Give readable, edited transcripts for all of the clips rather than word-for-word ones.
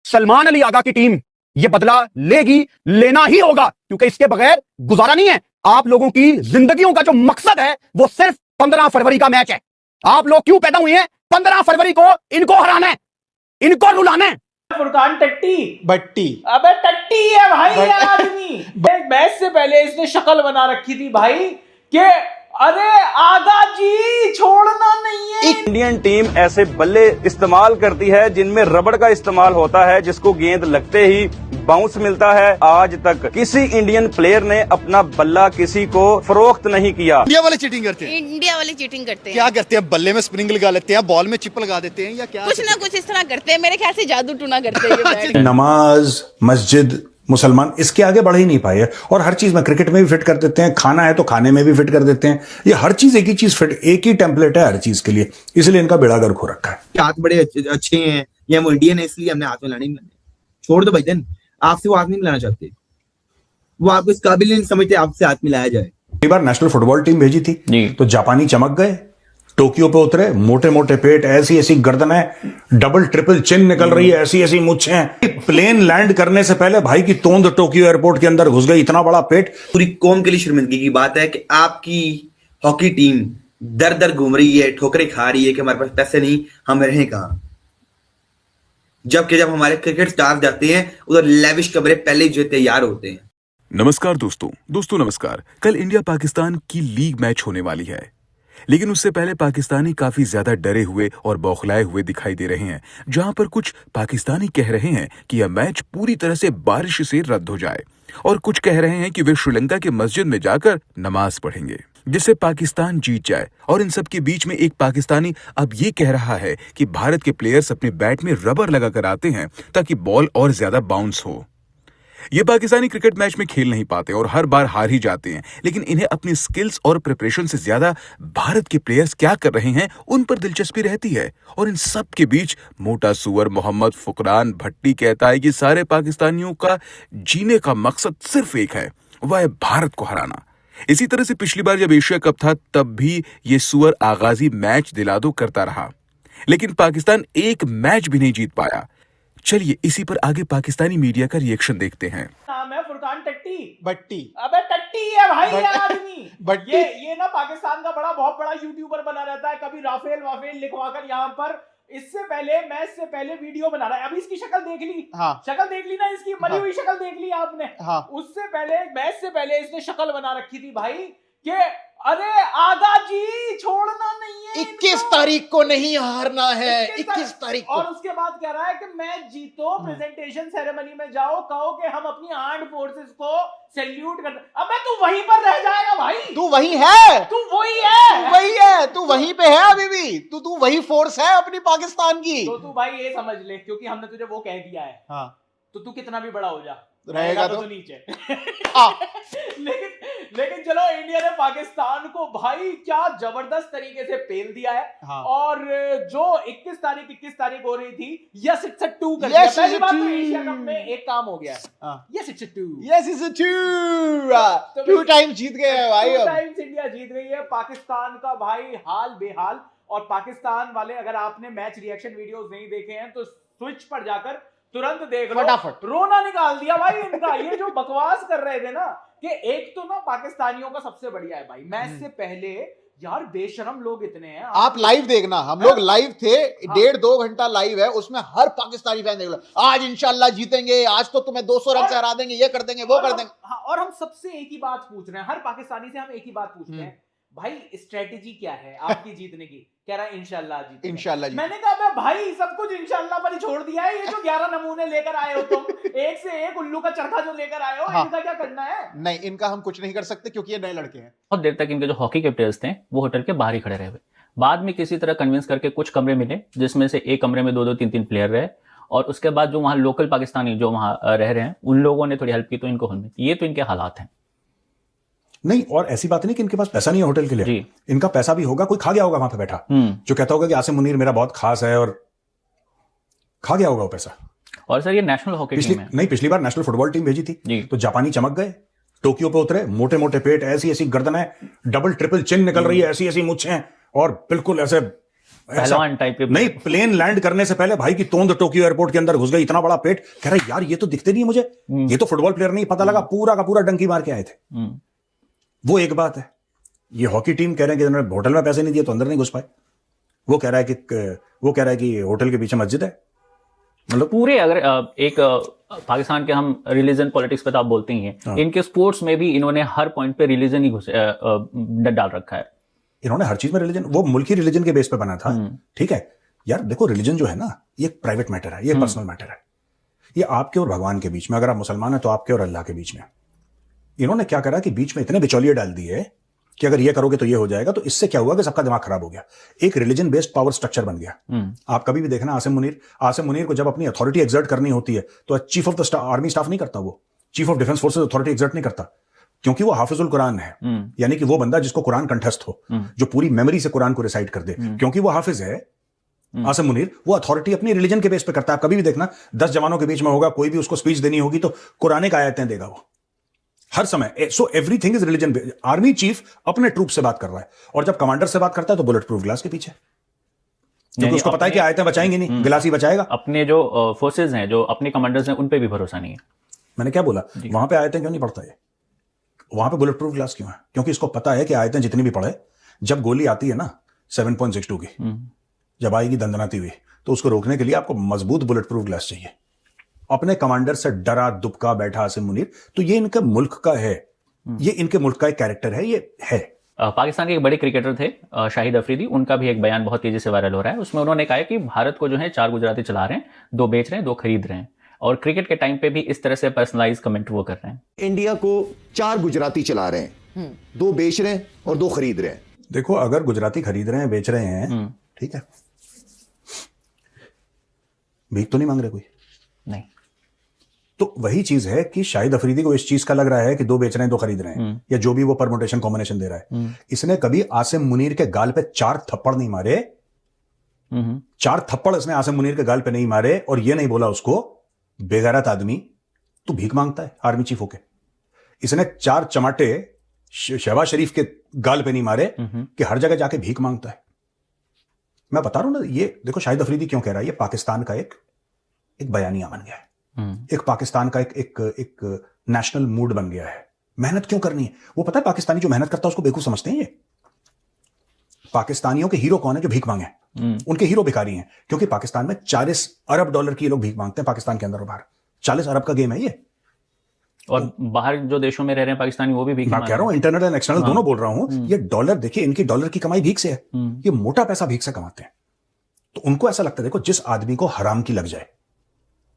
सलमान अली आगा की टीम ये बदला लेगी, लेना ही होगा, क्योंकि इसके बगैर गुजारा नहीं है। आप लोगों की जिंदगियों का जो मकसद है वो सिर्फ 15 फरवरी का मैच है। आप लोग क्यों पैदा हुए हैं? 15 फरवरी को इनको हराना है, इनको रुलाना है। फुरकान टट्टी बट्टी अबे टट्टी है भाई ये आदमी। मैच से पहले इसने शक्ल बना रखी थी भाई कि अरे आगा जी छोड़ना नहीं है। इंडियन टीम ऐसे बल्ले इस्तेमाल करती है जिनमें रबड़ का इस्तेमाल होता है, जिसको गेंद लगते ही बाउंस मिलता है। आज तक किसी इंडियन प्लेयर ने अपना बल्ला किसी को फरोख्त नहीं किया। इंडिया वाले चीटिंग करते हैं। इंडिया वाले चीटिंग करते हैं। क्या करते हैं? बल्ले में स्प्रिंग लगा लेते हैं, बॉल में चिप लगा देते हैं, या क्या? कुछ ना कुछ इस तरह करते हैं। मेरे ख्याल से जादू टूना करते हैं ये बैठ। नमाज, मस्जिद, मुसलमान इसके आगे बढ़ ही नहीं पाए हैं। और हर चीज में क्रिकेट में भी फिट कर देते हैं, खाना है तो खाने में भी फिट कर देते हैं। ये हर चीज एक ही चीज फिट, एक ही टेम्पलेट है हर चीज के लिए, इसलिए इनका बेड़ा गर्क हो रखा है। हाथ बड़े अच्छे हैं या वो इंडियन है इसलिए हमने हाथ में लाने नहीं। छोड़ दो भाईजान, आपसे वो हाथ नहीं मिलाना चाहते, वो आपको इस काबिल नहीं समझते आपसे हाथ मिलाया जाए। कई बार नेशनल फुटबॉल टीम भेजी थी तो जापानी चमक गए, टोक्यो पे उतरे, मोटे मोटे पेट, ऐसी ऐसी गर्दनें, डबल ट्रिपल चिन निकल रही है, ऐसी ऐसी मुच्छें। प्लेन लैंड करने से पहले भाई की तोंद टोक्यो एयरपोर्ट के अंदर घुस गई, इतना बड़ा पेट। पूरी कौम के लिए शर्मिंदगी की बात है कि आपकी हॉकी टीम दर दर घूम रही है, ठोकरें खा रही है कि हमारे पास पैसे नहीं, हम रहें कहां। जबकि जब हमारे क्रिकेट स्टार जाते हैं उधर लेविश कमरे पहले ही जो तैयार होते हैं। नमस्कार दोस्तों नमस्कार। कल इंडिया पाकिस्तान की लीग मैच होने वाली है, लेकिन उससे पहले पाकिस्तानी काफी ज्यादा डरे हुए और बौखलाए हुए दिखाई दे रहे हैं। जहां पर कुछ पाकिस्तानी कह रहे हैं कि यह मैच पूरी तरह से बारिश से रद्द हो जाए, और कुछ कह रहे हैं कि वे श्रीलंका के मस्जिद में जाकर नमाज पढ़ेंगे जिससे पाकिस्तान जीत जाए। और इन सब के बीच में एक पाकिस्तानी अब ये कह रहा है कि भारत के प्लेयर्स अपने बैट में रबर लगाकर आते हैं ताकि बॉल और ज्यादा बाउंस हो। ये पाकिस्तानी क्रिकेट मैच में खेल नहीं पाते और हर बार हार ही जाते हैं, लेकिन इन्हें अपनी स्किल्स और प्रिपरेशन से ज्यादा भारत के प्लेयर्स क्या कर रहे हैं उन पर दिलचस्पी रहती है। और इन सब के बीच मोटा सुअर मोहम्मद फुकरान भट्टी कहता है कि सारे पाकिस्तानियों का जीने का मकसद सिर्फ एक है, वह है भारत को हराना। इसी तरह से पिछली बार जब एशिया कप था तब भी ये सुअर आगाजी मैच दिला दो करता रहा, लेकिन पाकिस्तान एक मैच भी नहीं जीत पाया। चलिए इसी पर आगे पाकिस्तानी मीडिया का रिएक्शन देखते हैं। नाम है फुरकान टट्टी बट्टी अबे टट्टी है भाई ये आदमी। बट्टी। ये ना पाकिस्तान का बहुत बड़ा यूट्यूबर बना रहता है, कभी राफेल लिखवाकर यहाँ पर इससे पहले मैच से पहले वीडियो बना रहा है। अभी इसकी शक्ल देख ली, हाँ। शक्ल देख ली ना, इसकी मरी हुई शक्ल देख ली आपने। हाँ। उससे पहले मैच से पहले इसने शक्ल बना रखी थी भाई कि अरे आगा जी छोड़ना नहीं है, 21 तारीख को नहीं हारना है, 21 तारीख को। और उसके बाद कह रहा है कि मैच जीतो, प्रेजेंटेशन सेरेमनी में जाओ, कहो कि हम अपनी आर्म्ड फोर्सेस को सैल्यूट करते। अबे तू वहीं पर रह जाएगा भाई, तू वहीं है, तू वही है, तू वहीं पे है अभी भी। तू वही फोर्स है अपनी पाकिस्तान की। तो तू भाई ये समझ ले, क्योंकि हमने तुझे वो कह दिया है, हाँ। तो तू कितना भी बड़ा हो जा रहेगा तो नीचे। लेकिन चलो, इंडिया ने पाकिस्तान को भाई क्या जबरदस्त तरीके से पेल दिया है। हाँ। और जो 21 तारीख हो रही थी, यस इट्स अ 2 कर दिया। पहली बात तो एशिया कप में एक काम हो गया है, yes it's a 2, yes it's a 2 time जीत गए हैं भाई। 2 टाइम्स इंडिया जीत गई है। पाकिस्तान का भाई हाल बेहाल। और पाकिस्तान वाले, अगर आपने मैच रिएक्शन वीडियोस नहीं देखे हैं तो स्विच पर जाकर तुरंत देख लो, फटाफट रोना निकाल दिया भाई इनका। ये जो बकवास कर रहे थे ना, कि एक तो ना पाकिस्तानियों का सबसे बढ़िया है भाई, मैच से पहले यार बेशरम लोग इतने हैं। आप लाइव देखना, हम लोग लाइव थे, 1.5-2 घंटा लाइव है, उसमें हर पाकिस्तानी फैन देख लो, आज इंशाल्लाह जीतेंगे, आज तो तुम्हें 200 रन से हरा देंगे, ये कर देंगे, वो कर देंगे। हाँ, और हम सबसे एक ही बात पूछ रहे हैं, हर पाकिस्तानी से हम एक ही बात पूछते हैं, भाई स्ट्रेटेजी क्या है आपकी जीतने की? कह रहा है इंशाल्लाह जीतेंगे। इंशाल्लाह। मैंने कहा भाई सब कुछ इंशाल्लाह पर ही छोड़ दिया है। ये जो 11 नमूने लेकर आए हो तुम, एक से एक उल्लू का चरखा जो लेकर आए हो, इनका क्या करना है? नहीं, इनका हम कुछ नहीं कर सकते क्योंकि ये नए लड़के हैं। बहुत देर तक इनके जो हॉकी के प्लेयर्स थे वो होटल के बाहर ही खड़े रहे हुए। बाद में किसी तरह कन्विंस करके कुछ कमरे मिले, जिसमें से एक कमरे में 2-2, 3-3 प्लेयर रहे, और उसके बाद जो वहां लोकल पाकिस्तानी जो वहां रह रहे हैं उन लोगों ने थोड़ी हेल्प की तो इनको हल मिली। ये तो इनके हालात हैं। नहीं, और ऐसी बात नहीं कि इनके पास पैसा नहीं है होटल के लिए, इनका पैसा भी होगा, कोई खा गया होगा वहां पे बैठा, जो कहता होगा कि आसिम मुनीर मेरा बहुत खास है, और खा गया होगा वो पैसा। और सर ये नेशनल हॉकी टीम है। नहीं, पिछली बार नेशनल फुटबॉल टीम भेजी थी तो जापानी चमक गए, टोक्यो पे उतरे, मोटे मोटे पेट, ऐसी ऐसी गर्दनें, डबल ट्रिपल चिन निकल रही है, ऐसी ऐसी मुच्छें, और बिल्कुल ऐसे पहलवान टाइप के। नहीं, प्लेन लैंड करने से पहले भाई की तोंद टोक्यो एयरपोर्ट के अंदर घुस गई, इतना बड़ा पेट, कह रहा यार ये तो दिखते नहीं है मुझे, ये तो फुटबॉल प्लेयर नहीं, पता लगा पूरा का पूरा डंकी मार के आए थे। वो एक बात है। ये हॉकी टीम कह रहे हैं कि इन्होंने होटल में पैसे नहीं दिए तो अंदर नहीं घुस पाए। वो कह रहा है कि होटल के पीछे मस्जिद है। मतलब पूरे अगर एक पाकिस्तान के हम रिलीजन पॉलिटिक्स पे तो आप बोलते ही हैं, इनके स्पोर्ट्स में भी इन्होंने हर पॉइंट पे रिलीजन ही डाल रखा है। इन्होंने हर चीज में रिलीजन, वो मुल्की रिलीजन के बेस पे बना था। ठीक है यार, देखो रिलीजन जो है ना, ये प्राइवेट मैटर है, ये पर्सनल मैटर है, ये आपके और भगवान के बीच में। अगर आप मुसलमान हैं तो आपके और अल्लाह के बीच में। इन्होंने क्या करा कि बीच में इतने बिचौलिए डाल दिए कि अगर ये करोगे तो ये हो जाएगा, तो इससे क्या हुआ कि सबका दिमाग खराब हो गया, एक रिलीजन बेस्ड पावर स्ट्रक्चर बन गया। आप कभी भी देखना आसिम मुनीर को जब अपनी अथॉरिटी एक्सर्ट करनी होती है तो chief of the army staff नहीं करता, वो chief of defence forces authority exert नहीं करता, क्योंकि वो हाफिजुल कुरान है। यानी कि वो बंदा जिसको कुरान कंठस्थ हो, जो पूरी मेमोरी से कुरान को रिसाइट कर दे, क्योंकि वो हाफिज है। आसिम मुनीर वो अथॉरिटी अपनी रिलीजन के बेस पे करता है। आप कभी भी देखना 10 जवानों के बीच में होगा, कोई भी उसको स्पीच देनी होगी तो कुरानिक आयतें देगा वो हर समय। So everything is religion. Army chief अपने ट्रूप से बात कर रहा है, और जब कमांडर से बात करता है तो बुलेट प्रूफ ग्लास के पीछे, क्योंकि उसको पता है कि आयतें बचाएंगी नहीं, गिलास ही बचाएगा। अपने जो फोर्सेज हैं, जो अपने कमांडर्स हैं, उन पे भी भरोसा नहीं है। मैंने क्या बोला, वहां पे आयतें क्यों नहीं पढ़ता है, वहां पे बुलेट प्रूफ ग्लास क्यों है? क्योंकि इसको पता है कि आयतें जितनी भी पढ़े, जब गोली आती है ना 7.62 की, जब आएगी दंदनाती हुई, तो उसको रोकने के लिए आपको मजबूत बुलेट प्रूफ ग्लास चाहिए। अपने कमांडर से डरा दुबका बैठा आसिम मुनीर, तो ये इनके मुल्क का है, ये इनके मुल्क का एक कैरेक्टर है, ये है। पाकिस्तान के एक बड़े क्रिकेटर थे शाहिद अफरीदी, उनका भी एक बयान बहुत तेजी से वायरल हो रहा है। उसमें उन्होंने कहा है कि भारत को जो है 4 गुजराती चला रहे हैं, 2 बेच रहे हैं, 2 खरीद रहे हैं, और क्रिकेट के टाइम पे भी इस तरह से पर्सनलाइज कमेंट वो कर रहे हैं। इंडिया को 4 गुजराती चला रहे हैं, 2 बेच रहे हैं और 2 खरीद रहे हैं। देखो, अगर गुजराती खरीद रहे हैं, बेच रहे हैं, ठीक है, भीख तो नहीं मांग रहे कोई, नहीं। तो वही चीज है कि शाहिद अफरीदी को इस चीज का लग रहा है कि 2 बेच रहे हैं, 2 खरीद रहे हैं, या जो भी वो परमुटेशन कॉम्बिनेशन दे रहा है। इसने कभी आसिम मुनीर के गाल पे 4 थप्पड़ नहीं मारे, 4 थप्पड़ इसने आसिम मुनीर के गाल पे नहीं मारे, और ये नहीं बोला उसको बेगैरत आदमी, तू भीख मांगता है आर्मी चीफ होके। इसने 4 चमाटे शहबाज शरीफ के गाल पे नहीं मारे कि हर जगह जाके भीख मांगता है। मैं बता रहा हूं ना, ये देखो शाहिद अफरीदी क्यों कह रहा है, ये पाकिस्तान का एक बयानिया बन गया है, एक पाकिस्तान का एक नेशनल मूड बन गया है। मेहनत क्यों करनी है? वो पता है पाकिस्तानी जो मेहनत करता है उसको बेवकूफ समझते हैं। ये पाकिस्तानियों के हीरो कौन है जो भीख मांगे? उनके हीरो भिखारी हैं, क्योंकि पाकिस्तान में 40 अरब डॉलर की लोग भीख मांगते हैं, पाकिस्तान के अंदर और बाहर 40 अरब का गेम है ये। और बाहर जो देशों में रह रहे हैं पाकिस्तानी, वो भी भीख मैं कह रहा हूं, इंटरनल एंड एक्सटर्नल दोनों बोल रहा हूं। ये डॉलर देखिए, इनकी डॉलर की कमाई भीख से है, ये मोटा पैसा भीख से कमाते हैं। तो उनको ऐसा लगता है, देखो जिस आदमी को हराम की लग जाए,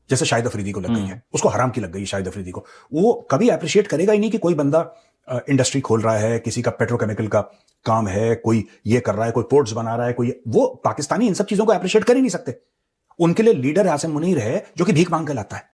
जैसे शाहिद अफरीदी को लग गई है, उसको हराम की लग गई शाहिद अफरीदी को, वो कभी अप्रिशिएट करेगा ही नहीं कि कोई बंदा इंडस्ट्री खोल रहा है, किसी का पेट्रोकेमिकल का काम है, कोई ये कर रहा है, कोई पोर्ट्स बना रहा है, कोई वो पाकिस्तानी इन सब चीजों को अप्रिशिएट कर ही नहीं सकते। उनके लिए लीडर आसिम मुनीर है जो कि भीख मांग के लाता है।